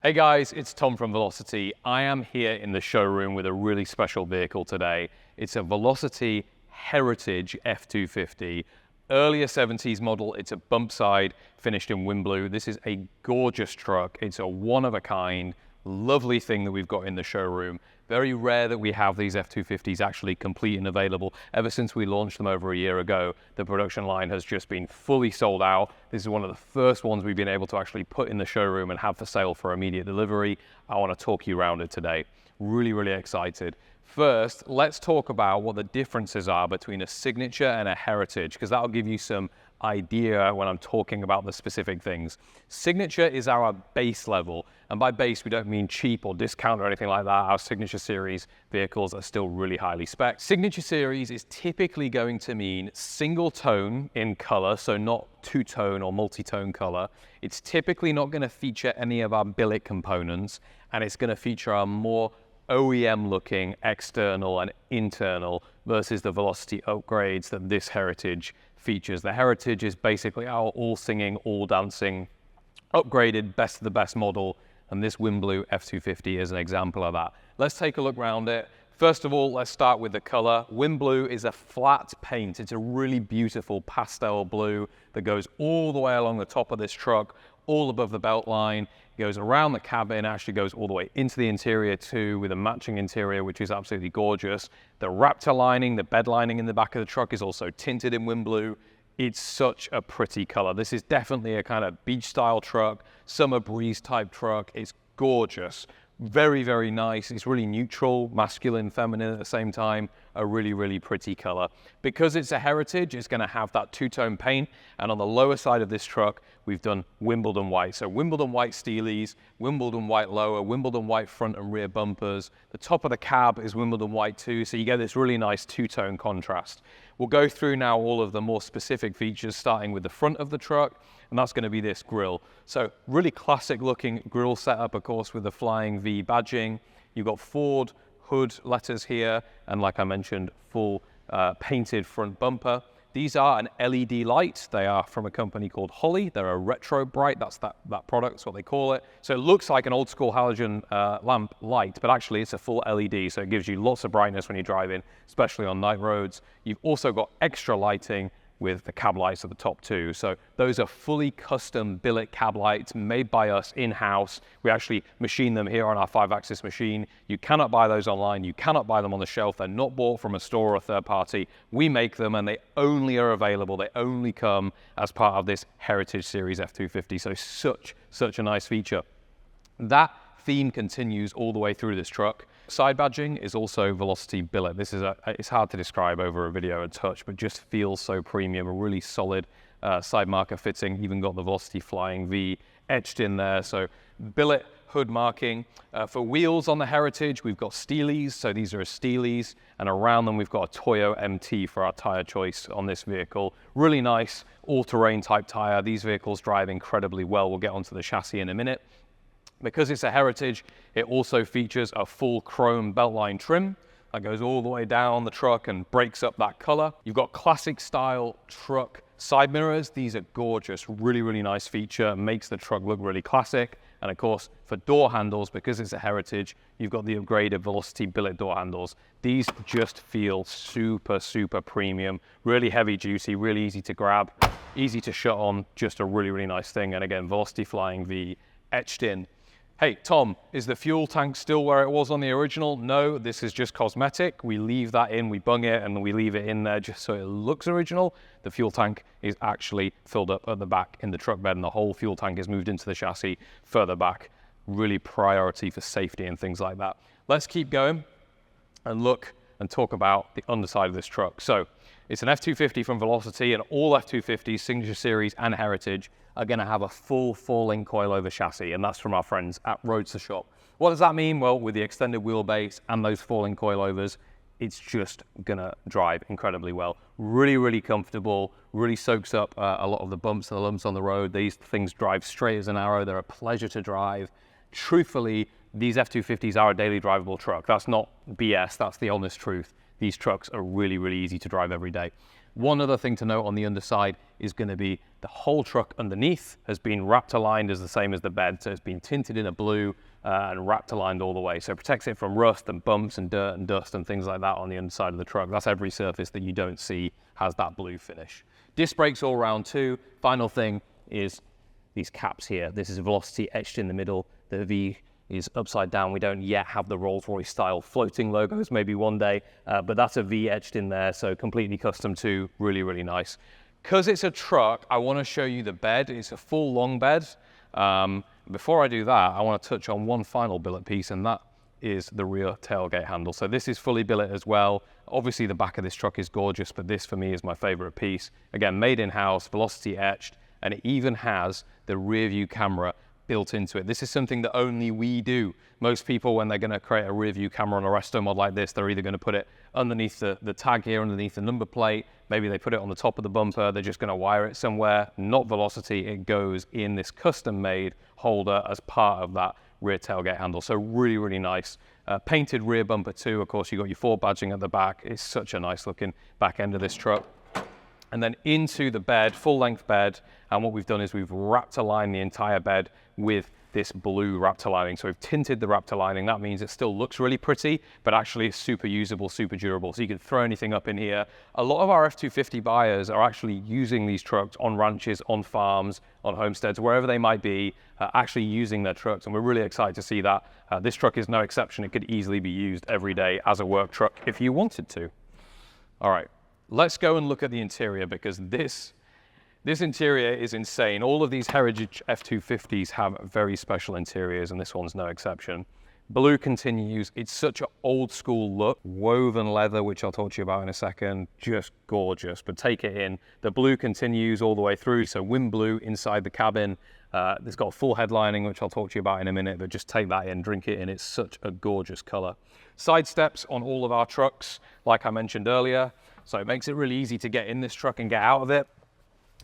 Hey guys, it's Tom from Velocity. I am here in the showroom with a really special vehicle today. It's a Velocity Heritage F250. Earlier 70s model. It's a bump side finished in Windblue. This is a gorgeous truck. It's a one-of-a-kind, lovely thing that we've got in the showroom. Very rare that we have these F250s actually complete and available. Ever since we launched them over a year ago, the production line has just been fully sold out. This is one of the first ones we've been able to actually put in the showroom and have for sale for immediate delivery. I want to talk you around it today. Really excited. First, let's talk about what the differences are between a Signature and a Heritage, because that'll give you some idea when I'm talking about the specific things. Signature is our base level, and by base we don't mean cheap or discount or anything like that. Our Signature Series vehicles are still really highly spec. Signature Series is typically going to mean single tone in color, so not two-tone or multi-tone color. It's typically not going to feature any of our billet components, and it's going to feature our more OEM looking external and internal versus the Velocity upgrades that this Heritage features. The Heritage is basically our all singing, all dancing, upgraded best of the best model, and this Windblue F250 is an example of that. Let's take a look around it. First of all, let's start with the color. Windblue is a flat paint. It's a really beautiful pastel blue that goes all the way along the top of this truck, all above the belt line. It goes around the cabin, actually goes all the way into the interior too, with a matching interior, which is absolutely gorgeous. The Raptor lining, the bed lining in the back of the truck is also tinted in Windblue. It's such a pretty color. This is definitely a kind of beach style truck, summer breeze type truck. It's gorgeous. Very nice. It's really neutral, masculine, feminine at the same time. A really pretty color. Because it's a Heritage, it's going to have that two-tone paint, and on the lower side of this truck we've done Wimbledon white. So Wimbledon white steelies, Wimbledon white lower, Wimbledon white front and rear bumpers. The top of the cab is Wimbledon white too, so you get this really nice two-tone contrast. We'll go through now all of the more specific features, starting with the front of the truck, and that's going to be this grille. So really classic looking grille setup, of course, with the flying V badging. You've got Ford hood letters here, and like I mentioned, full painted front bumper. These are an LED light. They are from a company called Holley. They're a retro bright. That's that product. That's what they call it. So it looks like an old school halogen lamp light, but actually it's a full LED. So it gives you lots of brightness when you're driving, especially on night roads. You've also got extra lighting with the cab lights at the top too. So those are fully custom billet cab lights made by us in-house. We actually machine them here on our 5-axis machine. You cannot buy those online. You cannot buy them on the shelf. They're not bought from a store or a third party. We make them, and they only are available. They only come as part of this Heritage Series F250. So such a nice feature. That theme continues all the way through this truck. Side badging is also Velocity billet. This is it's hard to describe over a video and touch, but just feels so premium. A really solid side marker fitting. Even got the Velocity flying V etched in there. So billet hood marking. For wheels on the Heritage, we've got Steelies. So these are Steelies, and around them we've got a Toyo MT for our tire choice on this vehicle. Really nice all-terrain type tire. These vehicles drive incredibly well. We'll get onto the chassis in a minute. Because it's a Heritage, it also features a full chrome beltline trim that goes all the way down the truck and breaks up that color. You've got classic style truck side mirrors. These are gorgeous, really nice feature, makes the truck look really classic. And of course, for door handles, because it's a Heritage, you've got the upgraded Velocity billet door handles. These just feel super premium, really heavy duty, really easy to grab, easy to shut on, just a really nice thing. And again, Velocity flying V etched in. Hey, Tom, is the fuel tank still where it was on the original? No, this is just cosmetic. We leave that in, we bung it, and we leave it in there just so it looks original. The fuel tank is actually filled up at the back in the truck bed, and the whole fuel tank is moved into the chassis further back. Really priority for safety and things like that. Let's keep going and look and talk about the underside of this truck. So it's an F250 from Velocity, and all F250s, Signature Series and Heritage, are going to have a full 4-link coilover chassis, and that's from our friends at Roadster Shop. What does that mean? Well, with the extended wheelbase and those 4-link coilovers, it's just going to drive incredibly well. Really comfortable, really soaks up a lot of the bumps and the lumps on the road. These things drive straight as an arrow. They're a pleasure to drive. Truthfully, these F250s are a daily drivable truck. That's not BS, that's the honest truth. These trucks are really easy to drive every day. One other thing to note on the underside is going to be the whole truck underneath has been wrapped aligned as the same as the bed. So it's been tinted in a blue and wrapped aligned all the way. So it protects it from rust and bumps and dirt and dust and things like that on the underside of the truck. That's every surface that you don't see has that blue finish. Disc brakes all round too. Final thing is these caps here. This is Velocity etched in the middle. The V is upside down. We don't yet have the Rolls-Royce style floating logos, maybe one day, but that's a V etched in there, so completely custom too, really, really nice. Because it's a truck, I want to show you the bed. It's a full long bed. Before I do that, I want to touch on one final billet piece, and that is the rear tailgate handle. So this is fully billet as well. Obviously the back of this truck is gorgeous, but this for me is my favorite piece. Again, made in-house, Velocity etched, and it even has the rear view camera built into it. This is something that only we do. Most people, when they're going to create a rear view camera on a resto mod like this, they're either going to put it underneath the tag here, underneath the number plate. Maybe they put it on the top of the bumper. They're just going to wire it somewhere. Not Velocity. It goes in this custom-made holder as part of that rear tailgate handle. So really, really nice. Painted rear bumper too. Of course, you've got your Ford badging at the back. It's such a nice looking back end of this truck. And then into the bed, full length bed. And what we've done is we've wrapped aligned the entire bed with this blue Raptor lining. So we've tinted the Raptor lining. That means it still looks really pretty, but actually it's super usable, super durable. So you can throw anything up in here. A lot of our F250 buyers are actually using these trucks on ranches, on farms, on homesteads, wherever they might be, actually using their trucks. And we're really excited to see that. This truck is no exception. It could easily be used every day as a work truck if you wanted to. All right, let's go and look at the interior, because this interior is insane. All of these heritage F250s have very special interiors, and this one's no exception. Blue continues. It's such an old school look. Woven leather, which I'll talk to you about in a second, just gorgeous, but take it in. The blue continues all the way through. So Windblue inside the cabin. It's got full headlining, which I'll talk to you about in a minute, but just take that in, drink it in. It's such a gorgeous color. Side steps on all of our trucks, like I mentioned earlier. So it makes it really easy to get in this truck and get out of it.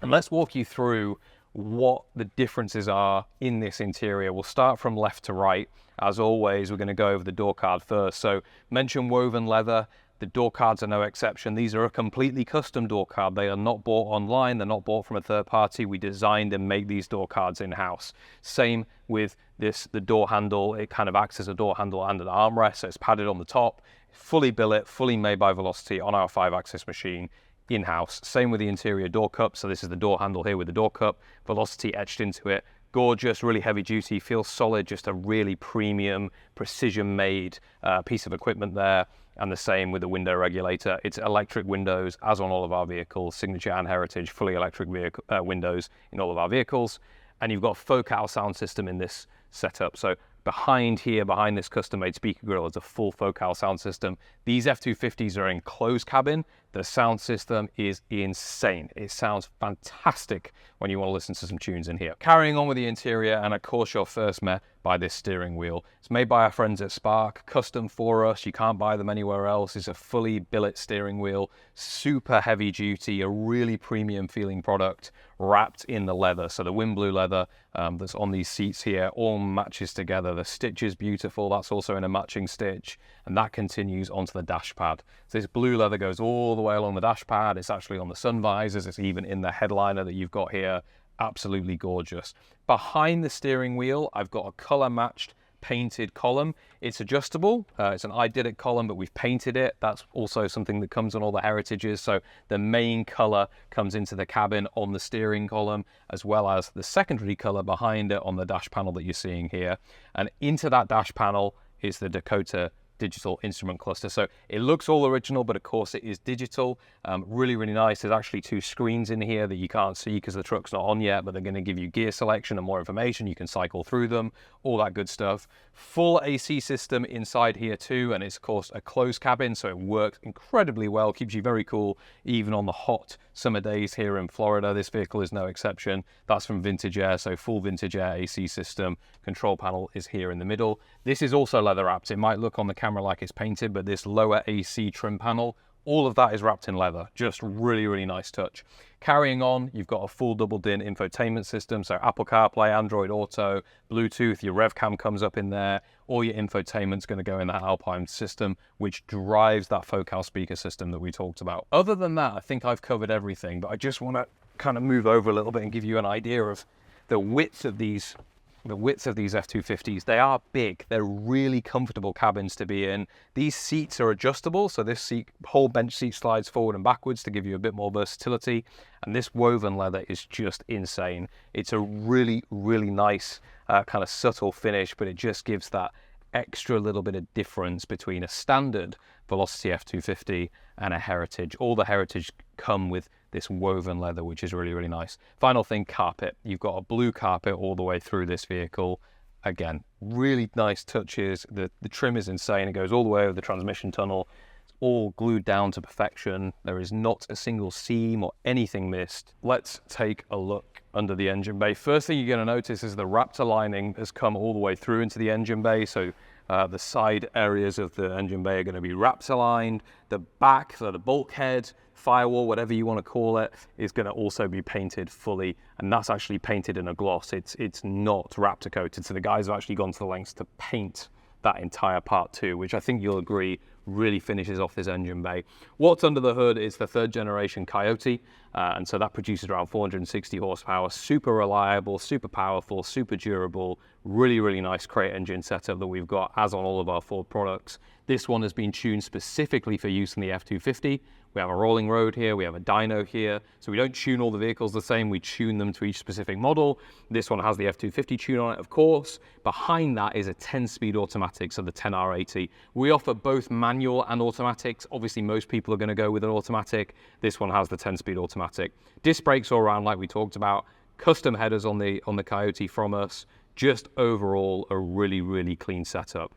And let's walk you through what the differences are in this interior. We'll start from left to right. As always, we're going to go over the door card first. So mention woven leather. The door cards are no exception. These are a completely custom door card. They are not bought online. They're not bought from a third party. We designed and made these door cards in-house. Same with this, the door handle. It kind of acts as a door handle and an armrest, so it's padded on the top. Fully billet, fully made by Velocity on our 5-axis machine. In-house. Same with the interior door cup. So this is the door handle here with the door cup, Velocity etched into it. Gorgeous, really heavy duty, feels solid, just a really premium, precision made piece of equipment there. And the same with the window regulator. It's electric windows, as on all of our vehicles, Signature and Heritage, fully electric windows in all of our vehicles. And you've got Focal sound system in this setup. So behind here, behind this custom-made speaker grill, is a full Focal sound system. These F250s are in closed cabin. The sound system is insane. It sounds fantastic when you want to listen to some tunes in here. Carrying on with the interior, and of course you're first met by this steering wheel. It's made by our friends at SPEC, custom for us. You can't buy them anywhere else. It's a fully billet steering wheel, super heavy duty, a really premium feeling product wrapped in the leather. So the Windblue leather that's on these seats here all matches together. The stitch is beautiful. That's also in a matching stitch, and that continues onto the dash pad. So this blue leather goes all the way along the dash pad. It's actually on the sun visors. It's even in the headliner that you've got here. Absolutely gorgeous. Behind the steering wheel, I've got a color matched painted column. It's adjustable. It's an I did it column, but we've painted it. That's also something that comes on all the Heritages. So the main color comes into the cabin on the steering column, as well as the secondary color behind it on the dash panel that you're seeing here. And into that dash panel is the Dakota digital instrument cluster. So it looks all original, but of course it is digital. Really, really nice. There's actually two screens in here that you can't see because the truck's not on yet, but they're going to give you gear selection and more information. You can cycle through them, all that good stuff. Full AC system inside here too, and it's of course a closed cabin, so it works incredibly well, keeps you very cool even on the hot summer days here in Florida. This vehicle is no exception. That's from Vintage Air, so full Vintage Air AC system. Control panel is here in the middle. This is also leather wrapped. It might look on the camera like it's painted, but this lower AC trim panel All of that is wrapped in leather. Just really, really nice touch. Carrying on, you've got a full double DIN infotainment system, so Apple CarPlay, Android Auto, Bluetooth, your rev cam comes up in there, all your infotainment's going to go in that Alpine system, which drives that Focal speaker system that we talked about. Other than that, I think I've covered everything, but I just want to kind of move over a little bit and give you an idea of the width of these F250s. They are big. They're really comfortable cabins to be in. These seats are adjustable, so this whole bench seat slides forward and backwards to give you a bit more versatility. And this woven leather is just insane. It's a really, really nice kind of subtle finish, but it just gives that extra little bit of difference between a standard Velocity F250 and a Heritage. All the Heritage come with this woven leather, which is really, really nice. Final thing, carpet. You've got a blue carpet all the way through this vehicle. Again, really nice touches. The trim is insane. It goes all the way over the transmission tunnel. It's all glued down to perfection. There is not a single seam or anything missed. Let's take a look under the engine bay. First thing you're going to notice is the Raptor lining has come all the way through into the engine bay. So the side areas of the engine bay are going to be Raptor lined. The back, so the bulkhead, firewall, whatever you want to call it, is going to also be painted fully, and that's actually painted in a gloss. It's not Raptor coated, so the guys have actually gone to the lengths to paint that entire part too, which I think you'll agree really finishes off this engine bay. What's under the hood is the 3rd generation Coyote, and so that produces around 460 horsepower, super reliable, super powerful, super durable, really, really nice crate engine setup that we've got, as on all of our Ford products. This one has been tuned specifically for use in the F250. We have a rolling road here, we have a dyno here, so we don't tune all the vehicles the same, we tune them to each specific model. This one has the F250 tune on it, of course. Behind that is a 10-speed automatic, so the 10R80. We offer both manual and automatics. Obviously, most people are going to go with an automatic. This one has the 10-speed automatic. Disc brakes all around, like we talked about. Custom headers on the Coyote from us. Just overall, a really, really clean setup.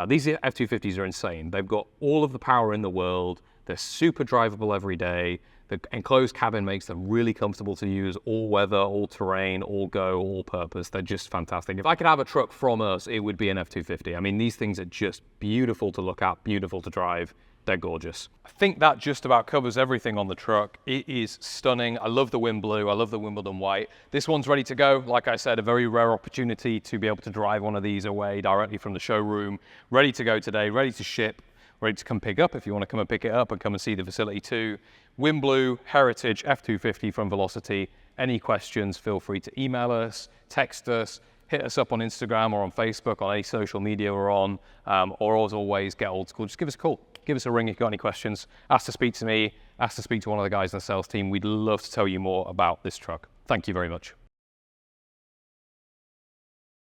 These F250s are insane. They've got all of the power in the world. They're super drivable every day. The enclosed cabin makes them really comfortable to use, all weather, all terrain, all go, all purpose. They're just fantastic. If I could have a truck from us, it would be an F250. I mean, these things are just beautiful to look at, beautiful to drive. They're gorgeous. I think that just about covers everything on the truck. It is stunning. I love the Windblue. I love the Wimbledon white. This one's ready to go. Like I said, a very rare opportunity to be able to drive one of these away directly from the showroom. Ready to go today, ready to ship, ready to come pick up if you want to come and pick it up and come and see the facility too. Windblue Heritage F250 from Velocity. Any questions, feel free to email us, text us, hit us up on Instagram or on Facebook, on any social media we're on, or as always, get old school. Just give us a call. Give us a ring if you've got any questions. Ask to speak to me, ask to speak to one of the guys in the sales team. We'd love to tell you more about this truck. Thank you very much.